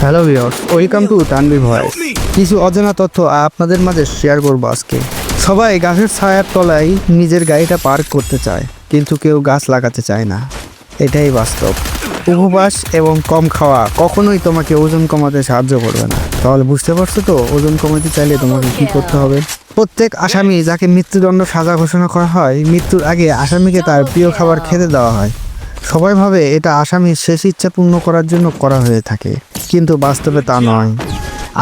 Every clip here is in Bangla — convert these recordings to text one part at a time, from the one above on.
Hello viewers, welcome to Tanvir voice. কিছু অজানা তথ্য আপনাদের মাঝে শেয়ার করবো আজকে। সবাই গাছের ছায়ার তলায় নিজের গাড়িটা পার্ক করতে চায়, কিন্তু কেউ গাছ লাগাতে চায় না। এটাই বাস্তব। উপবাস এবং কম খাওয়া কখনোই তোমাকে ওজন কমাতে সাহায্য করবে না। তাহলে বুঝতে পারছো তো, ওজন কমাতে চাইলে তোমাকে কি করতে হবে। প্রত্যেক আসামি যাকে মৃত্যুদণ্ড সাজা ঘোষণা করা হয়, মৃত্যুর আগে আসামিকে তার প্রিয় খাবার খেতে দেওয়া হয়। সবাই ভাবে এটা আসামির শেষ ইচ্ছা পূর্ণ করার জন্য করা হয়ে থাকে, কিন্তু বাস্তবে তা নয়।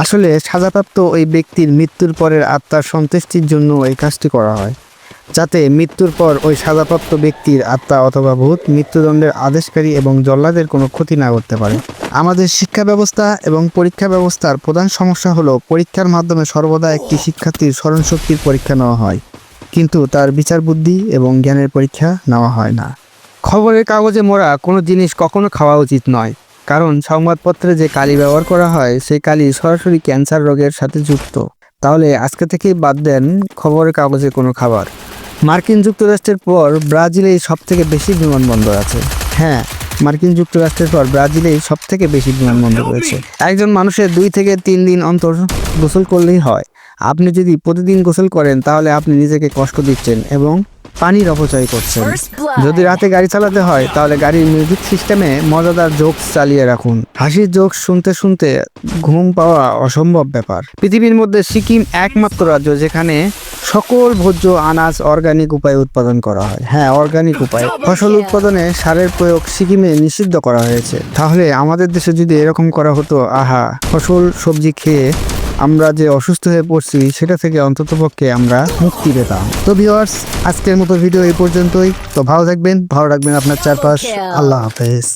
আসলে সাজাপ্রাপ্ত ওই ব্যক্তির মৃত্যুর পরের আত্মার সন্তুষ্টির জন্য এই কাজটি করা হয়, যাতে মৃত্যুর পর ওই সাজাপ্রাপ্ত ব্যক্তির আত্মা অথবা ভূত মৃত্যুদণ্ডের আদেশকারী এবং জল্লাদের কোনো ক্ষতি না করতে পারে। আমাদের শিক্ষা ব্যবস্থা এবং পরীক্ষা ব্যবস্থার প্রধান সমস্যা হলো, পরীক্ষার মাধ্যমে সর্বদা একটি শিক্ষার্থীর স্মরণশক্তির পরীক্ষা নেওয়া হয়, কিন্তু তার বিচার বুদ্ধি এবং জ্ঞানের পরীক্ষা নেওয়া হয় না। খবরের কাগজে মোড়া কোনো জিনিস কখনো খাওয়া উচিত নয়, কারণ সংবাদপত্রে যে কালি ব্যবহার করা হয় সেই কালি সরাসরি ক্যান্সার রোগের সাথে যুক্ত। তাহলে আজকে থেকেই বাদ দেন খবরের কাগজে কোনো খাবার। মার্কিন যুক্তরাষ্ট্রের পর ব্রাজিলেই সবথেকে বেশি বিমানবন্দর আছে। হ্যাঁ, মার্কিন যুক্তরাষ্ট্রের পর ব্রাজিলেই সবথেকে বেশি বিমানবন্দর রয়েছে। একজন মানুষের 2 থেকে 3 দিন অন্তর গোসল করলেই হয়। আপনি যদি প্রতিদিন গোসল করেন, তাহলে আপনি নিজেকে কষ্ট দিচ্ছেন এবং পানির অপচয় করছেন। যদি রাতে গাড়ি চালাতে হয়, তাহলে গাড়ির মিউজিক সিস্টেমে মজাদার জোকস চালিয়ে রাখুন। হাসির জোকস শুনতে শুনতে ঘুম পাওয়া অসম্ভব ব্যাপার। পৃথিবীর মধ্যে সিকিম একমাত্র রাজ্য যেখানে সকল ভোজ্য আনাজ অর্গানিক উপায়ে উৎপাদন করা হয়। হ্যাঁ, অর্গানিক উপায়ে। ফসল উৎপাদনে সারের প্রয়োগ সিকিমে নিষিদ্ধ করা হয়েছে। তাহলে আমাদের দেশে যদি এরকম করা হতো, আহা, ফসল সবজি খেয়ে আমরা যে অসুস্থ হয়ে পড়ছি, সেটা থেকে অন্ততপক্ষে আমরা মুক্তি পেতাম। তো ভিউয়ার্স, আজকের মতো ভিডিও এই পর্যন্তই। তো ভালো থাকবেন, ভালো রাখবেন আপনার চারপাশ। আল্লাহ হাফেজ।